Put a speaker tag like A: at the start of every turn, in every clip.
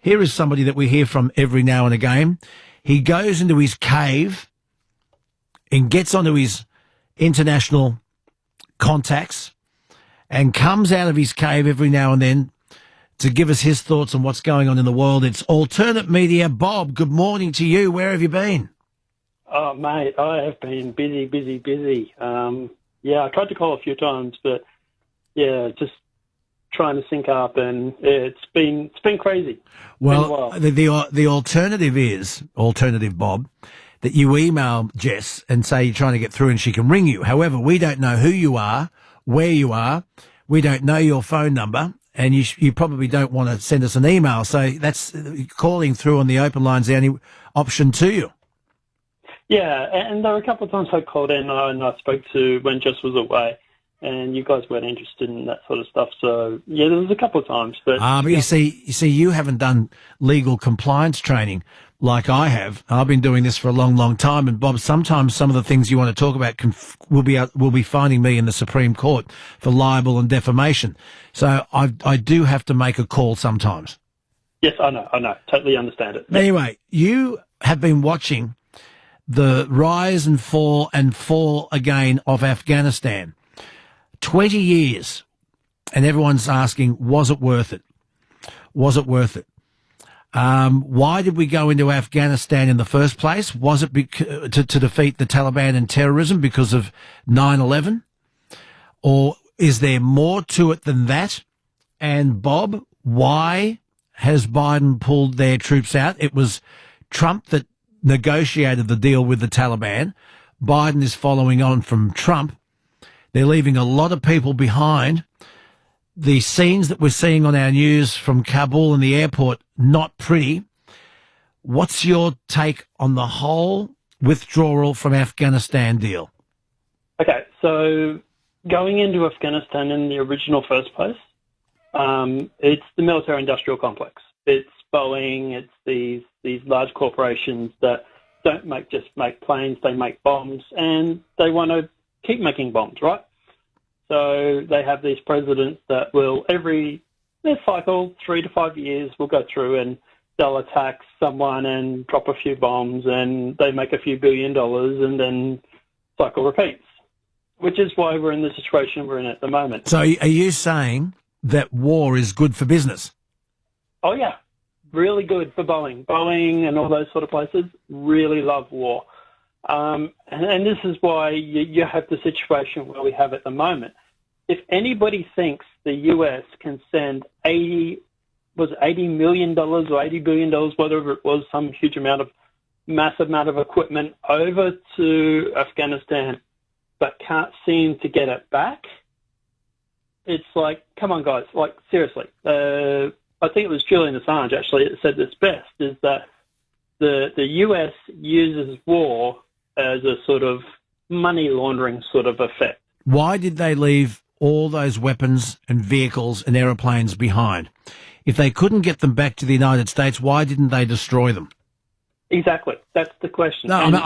A: Here is somebody that we hear from every now and again. He goes into his cave and gets onto his international contacts and comes out of his cave every now and then to give us his thoughts on what's going on in the world. It's Alternate Media. Bob, good morning to you. Where have you been?
B: Oh, mate, I have been busy. I tried to call a few times, but just trying to sync up, and it's been crazy.
A: Well, the alternative, Bob, that you email Jess and say you're trying to get through and she can ring you. However, we don't know who you are, where you are. We don't know your phone number, and you probably don't want to send us an email. So that's calling through on the open line's the only option to you.
B: Yeah, and there were a couple of times I called in and I spoke to when Jess was away, and you guys weren't interested in that sort of stuff. So, yeah, there was a couple of times. But
A: you see, you haven't done legal compliance training like I have. I've been doing this for a long, long time. And, Bob, sometimes some of the things you want to talk about will be finding me in the Supreme Court for libel and defamation. So I do have to make a call sometimes.
B: Yes, I know. Totally understand it.
A: Anyway, you have been watching the rise and fall again of Afghanistan. 20 years, and everyone's asking, was it worth it? Was it worth it? Why did we go into Afghanistan in the first place? Was it to defeat the Taliban and terrorism because of 9/11? Or is there more to it than that? And, Bob, why has Biden pulled their troops out? It was Trump that negotiated the deal with the Taliban. Biden is following on from Trump. They're leaving a lot of people behind. The scenes that we're seeing on our news from Kabul and the airport, not pretty. What's your take on the whole withdrawal from Afghanistan deal?
B: Okay, so going into Afghanistan in the original first place, it's the military-industrial complex. It's Boeing, it's these large corporations that don't just make planes, they make bombs, and they want to keep making bombs, right? So they have these presidents that will their cycle, 3 to 5 years, will go through and they'll attack someone and drop a few bombs and they make a few $1 billion and then cycle repeats, which is why we're in the situation we're in at the moment.
A: So are you saying that war is good for business?
B: Oh, yeah. Really good for Boeing. Boeing and all those sort of places really love war. And this is why you have the situation where we have at the moment. If anybody thinks the U.S. can send $80 million or $80 billion, whatever it was, some massive amount of equipment over to Afghanistan, but can't seem to get it back, it's like, come on, guys, like, seriously. I think it was Julian Assange, actually, that said this best, is that the U.S. uses war as a sort of money laundering sort of effect.
A: Why did they leave all those weapons and vehicles and aeroplanes behind? If they couldn't get them back to the United States, why didn't they destroy them?
B: Exactly. That's the question.
A: No,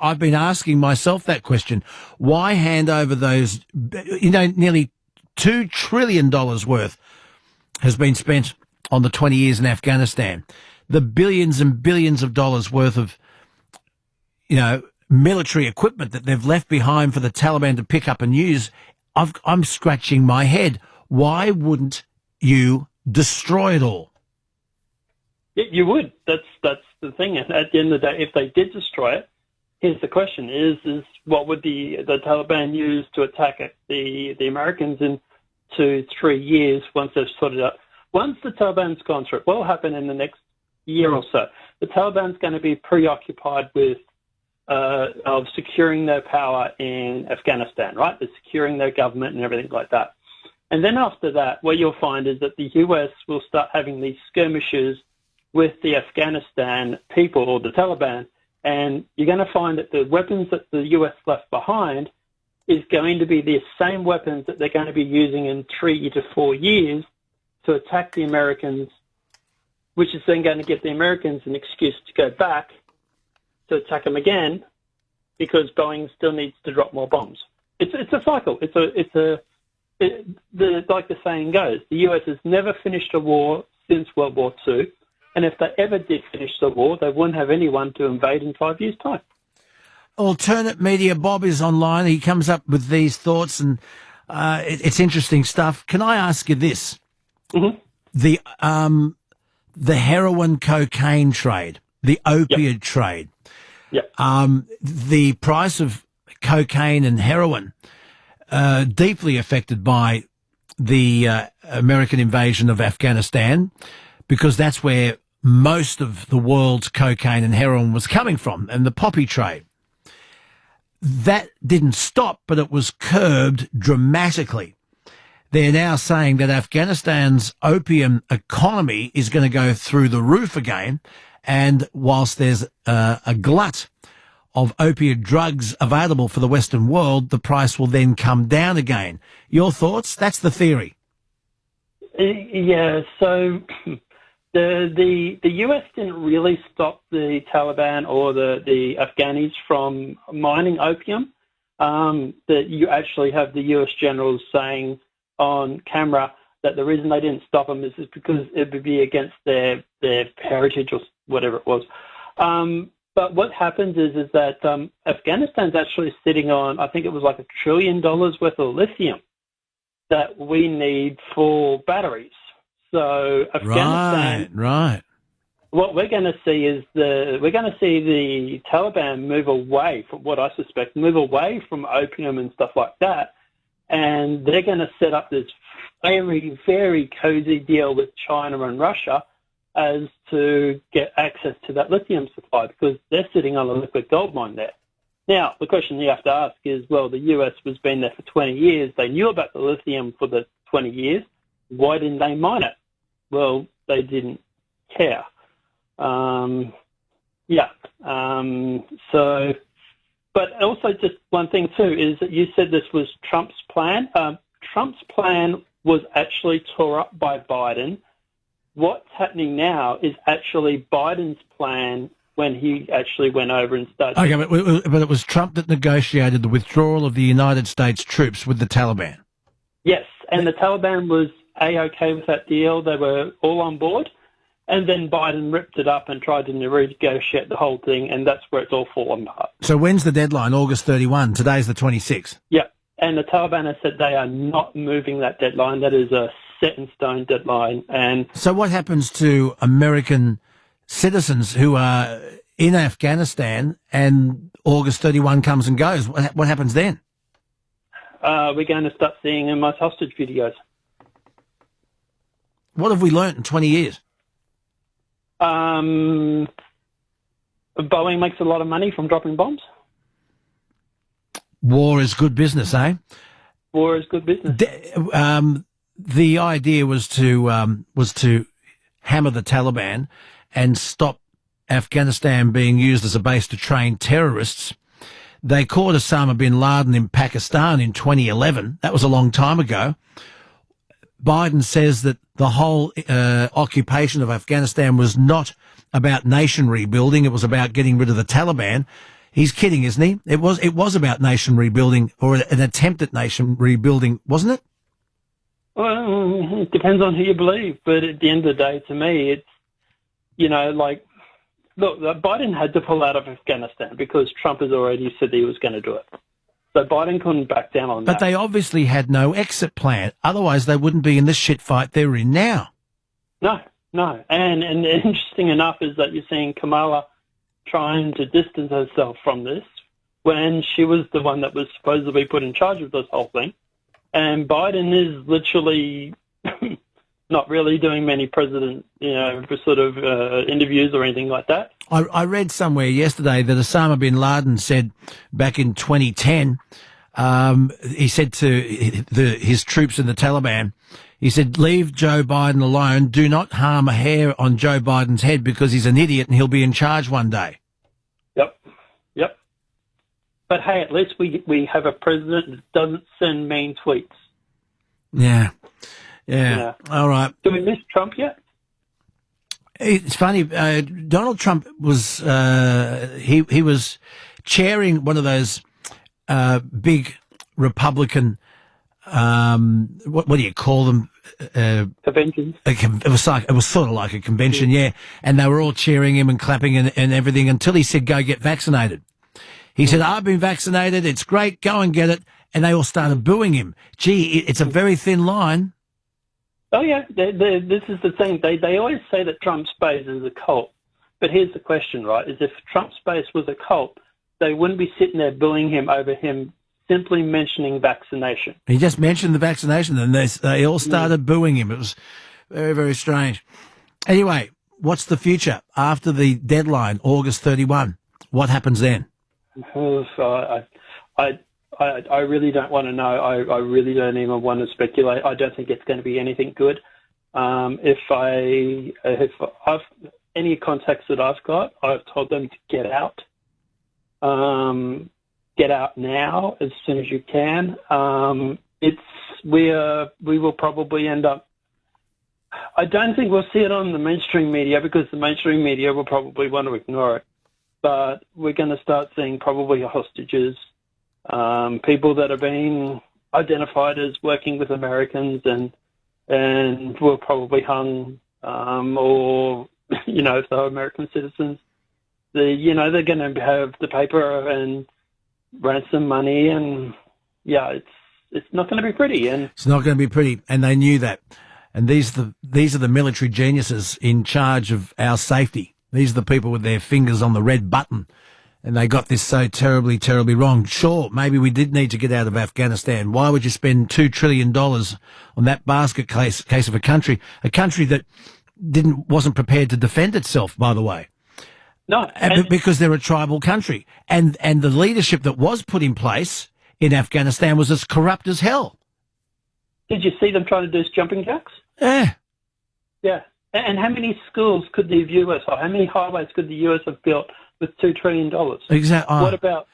A: I've been asking myself that question. Why hand over those, nearly $2 trillion worth has been spent on the 20 years in Afghanistan. The billions and billions of dollars worth of, military equipment that they've left behind for the Taliban to pick up and use. I'm scratching my head. Why wouldn't you destroy it all?
B: You would. That's the thing. And at the end of the day, if they did destroy it, here's the question: is what would the Taliban use to attack the Americans in 2-3 years once they've sorted out? Once the Taliban's gone through it, what will happen in the next year or so? The Taliban's going to be preoccupied with of securing their power in Afghanistan, right? They're securing their government and everything like that. And then after that, what you'll find is that the US will start having these skirmishes with the Afghanistan people or the Taliban, and you're going to find that the weapons that the US left behind is going to be the same weapons that they're going to be using in 3 to 4 years to attack the Americans, which is then going to give the Americans an excuse to go back to attack them again, because Boeing still needs to drop more bombs. It's a cycle. Like the saying goes, the US has never finished a war since World War II. And if they ever did finish the war, they wouldn't have anyone to invade in 5 years' time.
A: Alternate Media Bob is online. He comes up with these thoughts, and it's interesting stuff. Can I ask you this?
B: Mm-hmm.
A: The heroin cocaine trade, the opioid trade, the price of cocaine and heroin, deeply affected by the American invasion of Afghanistan, because that's where most of the world's cocaine and heroin was coming from, and the poppy trade. That didn't stop, but it was curbed dramatically. They're now saying that Afghanistan's opium economy is going to go through the roof again, and whilst there's a glut of opiate drugs available for the Western world, the price will then come down again. Your thoughts? That's the theory.
B: Yeah, so the US didn't really stop the Taliban or the Afghanis from mining opium. That you actually have the US generals saying on camera that the reason they didn't stop them is because it would be against their heritage or whatever it was. But what happens is that Afghanistan's actually sitting on, I think it was like $1 trillion worth of lithium that we need for batteries. So Afghanistan,
A: right.
B: What we're going to see is the Taliban move away from what I suspect, move away from opium and stuff like that, and they're going to set up this very, very cozy deal with China and Russia as to get access to that lithium supply, because they're sitting on a liquid gold mine there. Now, the question you have to ask is, well, the US has been there for 20 years. They knew about the lithium for the 20 years. Why didn't they mine it? Well, they didn't care. But also just one thing too is that you said this was Trump's plan. Trump's plan was actually tore up by Biden. What's happening now is actually Biden's plan when he actually went over and started.
A: Okay, but it was Trump that negotiated the withdrawal of the United States troops with the Taliban.
B: Yes, and the Taliban was A-OK with that deal. They were all on board. And then Biden ripped it up and tried to renegotiate the whole thing, and that's where it's all fallen apart.
A: So when's the deadline? August 31. Today's the 26th.
B: Yeah, and the Taliban has said they are not moving that deadline. That is a set-in-stone deadline. And
A: so what happens to American citizens who are in Afghanistan and August 31 comes and goes? What happens then?
B: We're going to start seeing them as hostage videos.
A: What have we learnt in 20 years?
B: Boeing makes a lot of money from dropping bombs.
A: War is good business, eh?
B: War is good business.
A: The idea was to hammer the Taliban and stop Afghanistan being used as a base to train terrorists. They caught Osama bin Laden in Pakistan in 2011. That was a long time ago. Biden says that the whole occupation of Afghanistan was not about nation rebuilding. It was about getting rid of the Taliban. He's kidding, isn't he? It was about nation rebuilding, or an attempt at nation rebuilding, wasn't it?
B: Well, it depends on who you believe. But at the end of the day, to me, it's, look, Biden had to pull out of Afghanistan because Trump has already said that he was going to do it. So Biden couldn't back down on that.
A: But they obviously had no exit plan. Otherwise, they wouldn't be in this shit fight they're in now.
B: No. And interesting enough is that you're seeing Kamala trying to distance herself from this when she was the one that was supposedly put in charge of this whole thing. And Biden is literally not really doing many president, interviews or anything like that.
A: I read somewhere yesterday that Osama bin Laden said back in 2010, he said to his troops in the Taliban, he said, leave Joe Biden alone. Do not harm a hair on Joe Biden's head because he's an idiot and he'll be in charge one day.
B: Yep. But hey, at least we have a president that doesn't send mean tweets.
A: Yeah. All right.
B: Do we miss Trump yet?
A: It's funny. Donald Trump was he was chairing one of those big Republican what do you call them?
B: Conventions.
A: It was sort of like a convention, yeah. And they were all cheering him and clapping and everything until he said, "Go get vaccinated." He said, "I've been vaccinated. It's great. Go and get it." And they all started booing him. Gee, it's a very thin line.
B: Oh yeah, this is the thing. They always say that Trump's base is a cult, but here's the question, right? Is if Trump's base was a cult, they wouldn't be sitting there booing him over him simply mentioning vaccination.
A: He just mentioned the vaccination, and they all started booing him. It was very, very strange. Anyway, what's the future after the deadline, August 31? What happens then?
B: I really don't want to know. I really don't even want to speculate. I don't think it's going to be anything good. If I've any contacts that I've got, I've told them to get out. Get out now as soon as you can. We will probably end up. I don't think we'll see it on the mainstream media because the mainstream media will probably want to ignore it. But we're going to start seeing probably hostages. People that are being identified as working with Americans and were probably hung, or if they're American citizens, they're going to have the paper and ransom money, and it's not going to be pretty. And
A: it's not going to be pretty, and they knew that. And these are the military geniuses in charge of our safety. These are the people with their fingers on the red button. And they got this so terribly, terribly wrong. Sure, maybe we did need to get out of Afghanistan. Why would you spend $2 trillion on that basket case of a country that wasn't prepared to defend itself, by the way?
B: No.
A: Because they're a tribal country. And the leadership that was put in place in Afghanistan was as corrupt as hell.
B: Did you see them trying to do jumping jacks?
A: Yeah.
B: Yeah. And how many schools could the US, or how many highways could the US have built with $2 trillion?
A: Exactly.
B: What about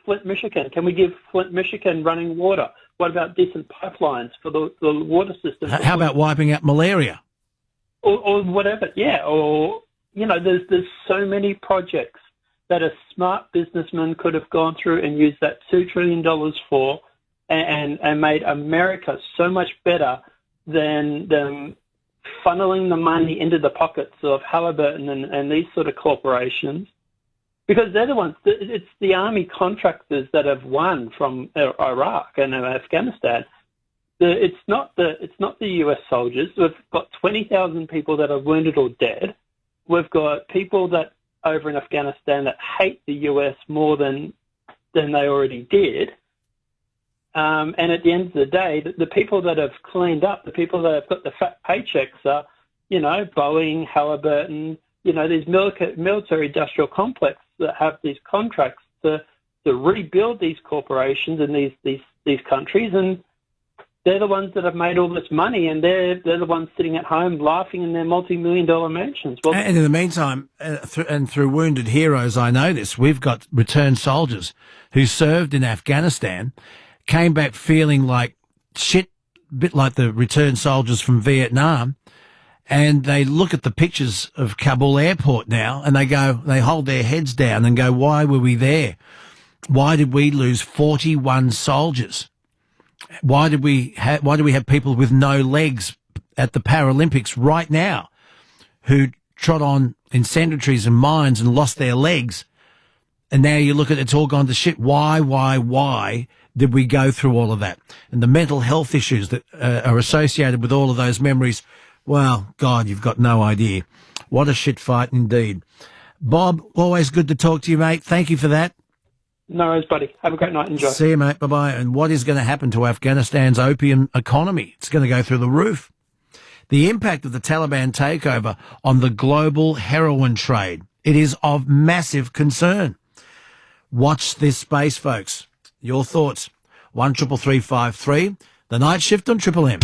B: Flint, Michigan? Can we give Flint, Michigan running water? What about decent pipelines for the water system?
A: How about wiping out malaria?
B: Or whatever, yeah. Or, there's so many projects that a smart businessman could have gone through and used that $2 trillion for and made America so much better than funneling the money into the pockets of Halliburton and these sort of corporations, because they're the ones. It's the army contractors that have won from Iraq and Afghanistan. It's not the US soldiers. We've got 20,000 people that are wounded or dead. We've got people that over in Afghanistan that hate the US more than they already did. And at the end of the day, the people that have cleaned up, the people that have got the fat paychecks are, Boeing, Halliburton, these military industrial complexes that have these contracts to rebuild these corporations and these countries, and they're the ones that have made all this money, and they're the ones sitting at home laughing in their multi-million-dollar mansions. Well,
A: and in the meantime, through Wounded Heroes, I know this, we've got returned soldiers who served in Afghanistan, came back feeling like shit, a bit like the returned soldiers from Vietnam, and they look at the pictures of Kabul airport now, and they hold their heads down and go, why were we there? Why did we lose 41 soldiers? Why do we have people with no legs at the Paralympics right now who trod on incendiaries and mines and lost their legs? And now you look at it's all gone to shit. Why did we go through all of that? And the mental health issues that are associated with all of those memories, well, God, you've got no idea. What a shit fight indeed. Bob, always good to talk to you, mate. Thank you for that.
B: No worries, buddy. Have a great night. Enjoy.
A: See you, mate. Bye-bye. And what is going to happen to Afghanistan's opium economy? It's going to go through the roof. The impact of the Taliban takeover on the global heroin trade. It is of massive concern. Watch this space, folks. Your thoughts. 133353. The Night Shift on Triple M.